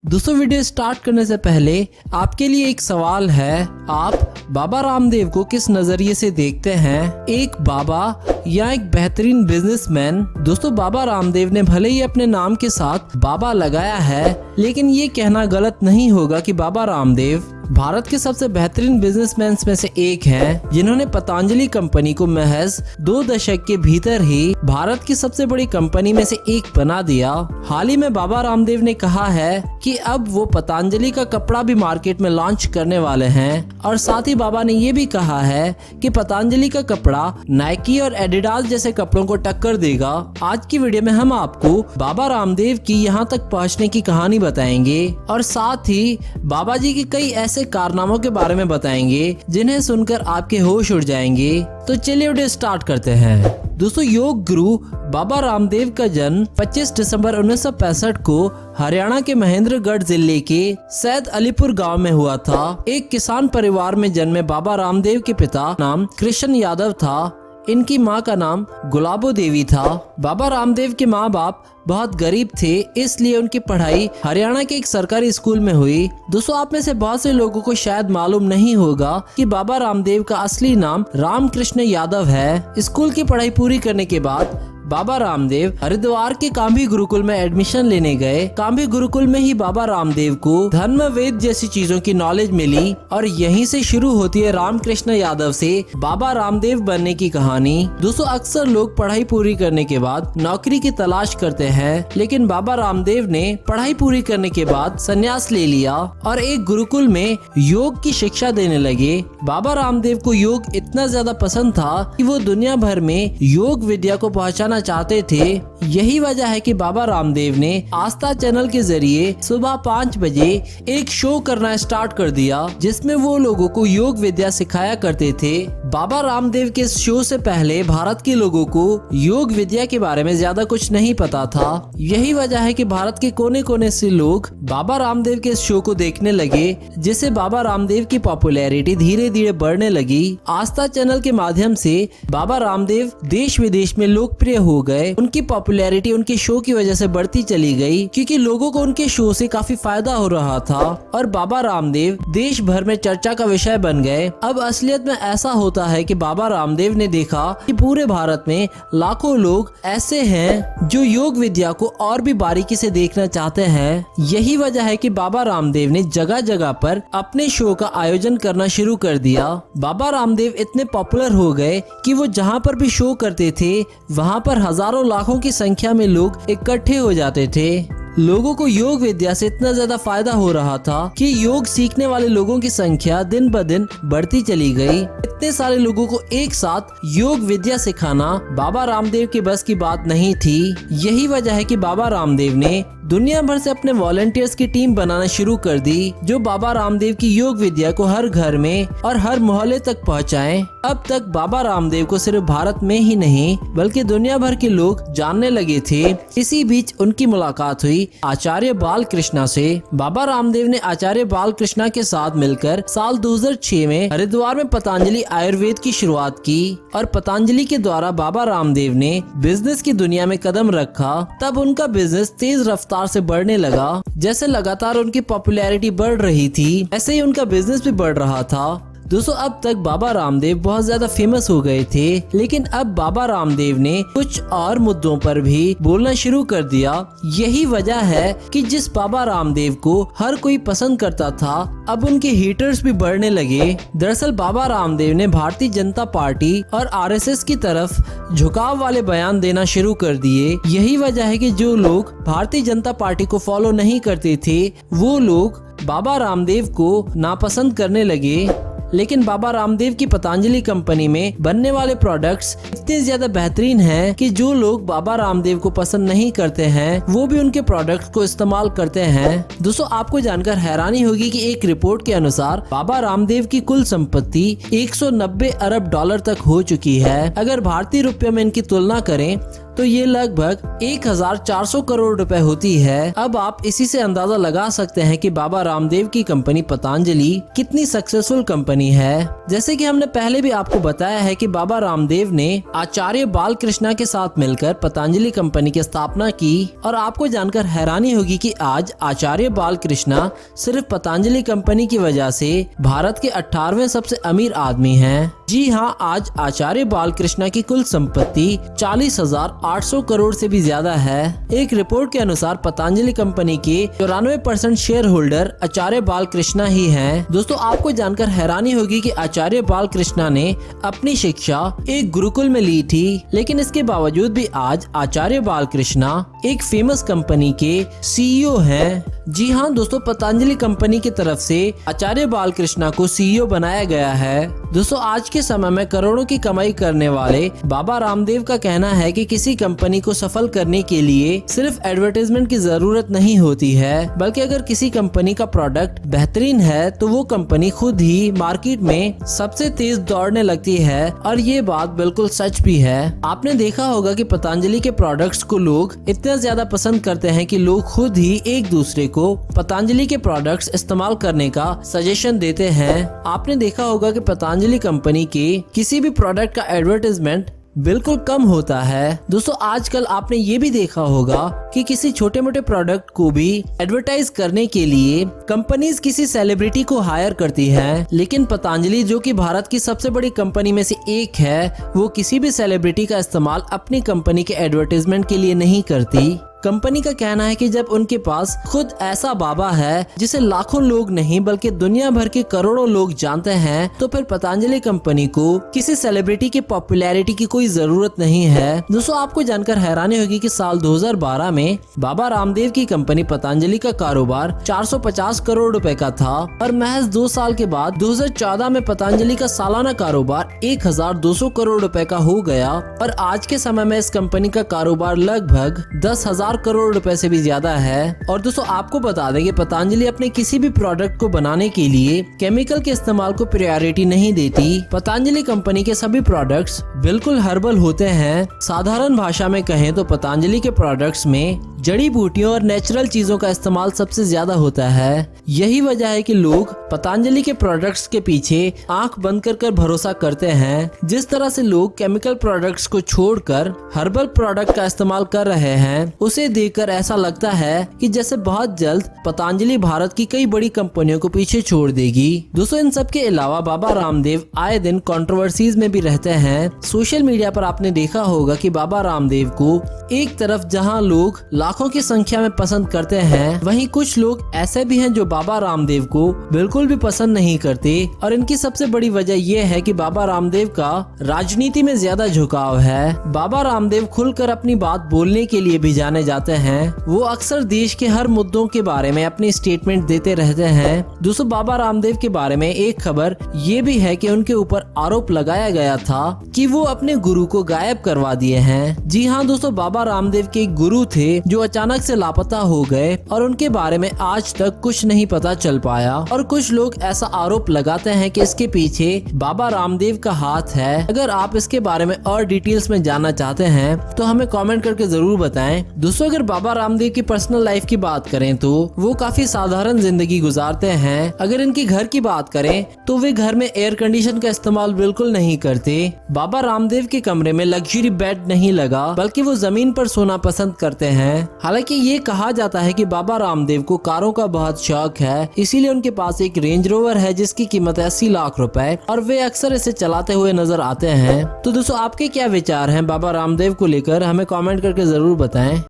दोस्तों video start करने से पहले आपके लिए एक सवाल है, आप बाबा रामदेव को किस नजरिए से देखते हैं, एक बाबा या एक बेहतरीन बिजनेसमैन? दोस्तों बाबा रामदेव ने भले ही अपने नाम के साथ बाबा लगाया है, लेकिन ये कहना गलत नहीं होगा कि बाबा रामदेव भारत के सबसे बेहतरीन बिजनेसमैन में से एक हैं, जिन्होंने पतंजलि कंपनी को महज 2 दशक के भीतर ही भारत की सबसे बड़ी कंपनी में से एक बना दिया। हाल ही में बाबा रामदेव ने कहा है कि अब वो पतंजलि का कपड़ा भी मार्केट में लॉन्च करने वाले हैं, और साथ ही बाबा ने ये भी कहा है कि पतंजलि का कपड़ा नाइकी और एडिडास जैसे कपड़ों को टक्कर देगा। आज की वीडियो में हम आपको बाबा रामदेव की यहाँ तक पहुँचने की कहानी बताएंगे, और साथ ही बाबा जी के कई ऐसे कारनामों के बारे में बताएंगे जिन्हें सुनकर आपके होश उड़ जाएंगे। तो चलिए वीडियो स्टार्ट करते हैं। दोस्तों योग गुरु बाबा रामदेव का जन्म 25 दिसंबर 1965 को हरियाणा के महेंद्रगढ़ जिले के सैद अलीपुर गांव में हुआ था। एक किसान परिवार में जन्मे बाबा रामदेव के पिता नाम कृष्ण यादव था। इनकी मां का नाम गुलाबो देवी था। बाबा रामदेव के माँ बाप बहुत गरीब थे, इसलिए उनकी पढ़ाई हरियाणा के एक सरकारी स्कूल में हुई। दोस्तों आप में से बहुत से लोगों को शायद मालूम नहीं होगा कि बाबा रामदेव का असली नाम रामकृष्ण यादव है। स्कूल की पढ़ाई पूरी करने के बाद बाबा रामदेव हरिद्वार के काम्भी गुरुकुल में एडमिशन लेने गए। काम्भी गुरुकुल में ही बाबा रामदेव को धर्म वेद जैसी चीजों की नॉलेज मिली, और यहीं से शुरू होती है रामकृष्ण यादव से बाबा रामदेव बनने की कहानी। दोस्तों अक्सर लोग पढ़ाई पूरी करने के बाद नौकरी की तलाश करते हैं, लेकिन बाबा रामदेव ने पढ़ाई पूरी करने के बाद संन्यास ले लिया और एक गुरुकुल में योग की शिक्षा देने लगे। बाबा रामदेव को योग इतना ज्यादा पसंद था कि वो दुनिया भर में योग विद्या को पहुंचाना चाहते थे। यही वजह है कि बाबा रामदेव ने आस्था चैनल के जरिए सुबह 5 बजे एक शो करना स्टार्ट कर दिया, जिसमें वो लोगों को योग विद्या सिखाया करते थे। बाबा रामदेव के इस शो से पहले भारत के लोगों को योग विद्या के बारे में ज्यादा कुछ नहीं पता था। यही वजह है कि भारत के कोने कोने से लोग बाबा रामदेव के इस शो को देखने लगे, जिससे बाबा रामदेव की पॉपुलैरिटी धीरे धीरे बढ़ने लगी। आस्था चैनल के माध्यम से बाबा रामदेव देश विदेश में लोकप्रिय हो गए। उनकी पॉपुलैरिटी उनके शो की वजह से बढ़ती चली गई, क्योंकि लोगों को उनके शो से काफी फायदा हो रहा था, और बाबा रामदेव देश भर में चर्चा का विषय बन गए। अब असलियत में ऐसा होता है कि बाबा रामदेव ने देखा कि पूरे भारत में लाखों लोग ऐसे हैं जो योग विद्या को और भी बारीकी से देखना चाहते हैं। यही वजह है कि बाबा रामदेव ने जगह जगह पर अपने शो का आयोजन करना शुरू कर दिया। बाबा रामदेव इतने पॉपुलर हो गए कि वो जहाँ पर भी शो करते थे वहाँ पर हजारों लाखों की संख्या में लोग इकट्ठे हो जाते थे। लोगों को योग विद्या से इतना ज्यादा फायदा हो रहा था कि योग सीखने वाले लोगों की संख्या दिन ब दिन बढ़ती चली गई। इतने सारे लोगों को एक साथ योग विद्या सिखाना बाबा रामदेव के बस की बात नहीं थी। यही वजह है कि बाबा रामदेव ने दुनिया भर से अपने वॉलंटियर्स की टीम बनाना शुरू कर दी, जो बाबा रामदेव की योग विद्या को हर घर में और हर मोहल्ले तक पहुंचाएं। अब तक बाबा रामदेव को सिर्फ भारत में ही नहीं बल्कि दुनिया भर के लोग जानने लगे थे। इसी बीच उनकी मुलाकात हुई आचार्य बालकृष्णा से। बाबा रामदेव ने आचार्य बालकृष्णा के साथ मिलकर साल 2006 में हरिद्वार में पतंजलि आयुर्वेद की शुरुआत की, और पतंजलि के द्वारा बाबा रामदेव ने बिजनेस की दुनिया में कदम रखा। तब उनका बिजनेस तेज रफ्तार से बढ़ने लगा। जैसे लगातार उनकी पॉपुलैरिटी बढ़ रही थी, ऐसे ही उनका बिजनेस भी बढ़ रहा था। दोस्तों अब तक बाबा रामदेव बहुत ज्यादा फेमस हो गए थे, लेकिन अब बाबा रामदेव ने कुछ और मुद्दों पर भी बोलना शुरू कर दिया। यही वजह है कि जिस बाबा रामदेव को हर कोई पसंद करता था, अब उनके हेटर्स भी बढ़ने लगे। दरअसल बाबा रामदेव ने भारतीय जनता पार्टी और आरएसएस की तरफ झुकाव वाले बयान देना शुरू कर दिए। यही वजह है कि जो लोग भारतीय जनता पार्टी को फॉलो नहीं करते थे, वो लोग बाबा रामदेव को नापसंद करने लगे। लेकिन बाबा रामदेव की पतंजलि कंपनी में बनने वाले प्रोडक्ट्स इतने ज्यादा बेहतरीन हैं कि जो लोग बाबा रामदेव को पसंद नहीं करते हैं, वो भी उनके प्रोडक्ट्स को इस्तेमाल करते हैं। दोस्तों आपको जानकर हैरानी होगी कि एक रिपोर्ट के अनुसार बाबा रामदेव की कुल संपत्ति 190 अरब डॉलर तक हो चुकी है। अगर भारतीय रुपयों में इनकी तुलना करें तो ये लगभग 1400 करोड़ रुपए होती है। अब आप इसी से अंदाजा लगा सकते हैं कि बाबा रामदेव की कंपनी पतंजलि कितनी सक्सेसफुल कंपनी है। जैसे कि हमने पहले भी आपको बताया है कि बाबा रामदेव ने आचार्य बालकृष्ण के साथ मिलकर पतंजलि कंपनी की स्थापना की, और आपको जानकर हैरानी होगी कि आज आचार्य बालकृष्ण सिर्फ पतंजलि कंपनी की वजह से भारत के 18वें सबसे अमीर आदमी हैं। जी हाँ, आज आचार्य बालकृष्ण की कुल संपत्ति 40,800 करोड़ से भी ज्यादा है। एक रिपोर्ट के अनुसार पतंजलि कंपनी के 94% शेयर होल्डर आचार्य बालकृष्ण ही हैं। दोस्तों, आपको जानकर हैरानी होगी कि आचार्य बालकृष्ण ने अपनी शिक्षा एक गुरुकुल में ली थी, लेकिन इसके बावजूद भी आज आचार्य बालकृष्ण एक फेमस कंपनी के सीईओ हैं। जी हाँ दोस्तों, पतंजलि कंपनी की तरफ से आचार्य बालकृष्ण को सीईओ बनाया गया है। दोस्तों, आज के समय में करोड़ों की कमाई करने वाले बाबा रामदेव का कहना है कि किसी कंपनी को सफल करने के लिए सिर्फ एडवर्टाइजमेंट की जरूरत नहीं होती है, बल्कि अगर किसी कंपनी का प्रोडक्ट बेहतरीन है तो वो कंपनी खुद ही मार्केट में सबसे तेज दौड़ने लगती है। और ये बात बिल्कुल सच भी है। आपने देखा होगा कि पतंजलि के प्रोडक्ट्स को लोग इतना ज्यादा पसंद करते हैं कि लोग खुद ही एक दूसरे को पतंजलि के प्रोडक्ट्स इस्तेमाल करने का सजेशन देते हैं। आपने देखा होगा कि पतंजलि कंपनी के किसी भी प्रोडक्ट का एडवर्टाइजमेंट बिल्कुल कम होता है। दोस्तों, आजकल आपने ये भी देखा होगा कि किसी छोटे मोटे प्रोडक्ट को भी एडवर्टाइज करने के लिए कंपनीज किसी सेलिब्रिटी को हायर करती है, लेकिन पतंजलि जो कि भारत की सबसे बड़ी कंपनी में से एक है, वो किसी भी सेलिब्रिटी का इस्तेमाल अपनी कंपनी के एडवर्टाइजमेंट के लिए नहीं करती। कंपनी का कहना है कि जब उनके पास खुद ऐसा बाबा है जिसे लाखों लोग नहीं बल्कि दुनिया भर के करोड़ों लोग जानते हैं, तो फिर पतंजलि कंपनी को किसी सेलिब्रिटी की पॉपुलैरिटी की कोई जरूरत नहीं है। दोस्तों, आपको जानकर हैरानी होगी कि साल 2012 में बाबा रामदेव की कंपनी पतंजलि का कारोबार 450 करोड़ रुपए का था, और महज 2 साल के बाद 2014 में पतंजलि का सालाना कारोबार 1200 करोड़ रुपए का हो गया। और आज के समय में इस कंपनी का कारोबार लगभग 10,000 करोड़ रुपए से भी ज्यादा है। और दोस्तों, आपको बता दें कि पतंजलि अपने किसी भी प्रोडक्ट को बनाने के लिए केमिकल के इस्तेमाल को प्रायोरिटी नहीं देती। पतंजलि कंपनी के सभी प्रोडक्ट्स बिल्कुल हर्बल होते हैं। साधारण भाषा में कहें तो पतंजलि के प्रोडक्ट्स में जड़ी बूटियों और नेचुरल चीजों का इस्तेमाल सबसे ज्यादा होता है। यही वजह है कि लोग पतंजलि के प्रोडक्ट्स के पीछे आंख बंद कर भरोसा करते हैं। जिस तरह से लोग केमिकल प्रोडक्ट्स को छोड़कर हर्बल प्रोडक्ट का इस्तेमाल कर रहे हैं, उसे देखकर ऐसा लगता है कि जैसे बहुत जल्द पतंजलि भारत की कई बड़ी कंपनियों को पीछे छोड़ देगी। दोस्तों, इन सब के अलावा बाबा रामदेव आए दिन कंट्रोवर्सीज में भी रहते हैं। सोशल मीडिया पर आपने देखा होगा कि बाबा रामदेव को एक तरफ जहां लोग लाखों की संख्या में पसंद करते हैं, वहीं कुछ लोग ऐसे भी हैं जो बाबा रामदेव को बिल्कुल भी पसंद नहीं करते। और इनकी सबसे बड़ी वजह यह है कि बाबा रामदेव का राजनीति में ज्यादा झुकाव है। बाबा रामदेव खुलकर अपनी बात बोलने के लिए भी जाने जाते हैं। वो अक्सर देश के हर मुद्दों के बारे में अपनी स्टेटमेंट देते रहते हैं। दोस्तों, बाबा रामदेव के बारे में एक खबर ये भी है कि उनके ऊपर आरोप लगाया गया था कि वो अपने गुरु को गायब करवा दिए हैं। जी हाँ दोस्तों, बाबा रामदेव के एक गुरु थे जो अचानक से लापता हो गए, और उनके बारे में आज तक कुछ नहीं पता चल पाया। और कुछ लोग ऐसा आरोप लगाते हैं कि इसके पीछे बाबा रामदेव का हाथ है। अगर आप इसके बारे में और डिटेल्स में जानना चाहते हैं तो हमें कमेंट करके जरूर बताएं। दोस्तों, अगर बाबा रामदेव की पर्सनल लाइफ की बात करें तो वो काफी साधारण जिंदगी गुजारते हैं। अगर इनके घर की बात करें तो वे घर में एयर कंडीशन का इस्तेमाल बिल्कुल नहीं करते। बाबा रामदेव के कमरे में लग्जरी बेड नहीं लगा, बल्कि वो जमीन पर सोना पसंद करते हैं। हालांकि ये कहा जाता है कि बाबा रामदेव को कारों का बहुत शौक है, इसीलिए उनके पास एक रेंज रोवर है जिसकी कीमत है 80 लाख रुपए, और वे अक्सर इसे चलाते हुए नजर आते हैं। तो दोस्तों, आपके क्या विचार हैं बाबा रामदेव को लेकर, हमें कमेंट करके जरूर बताएं।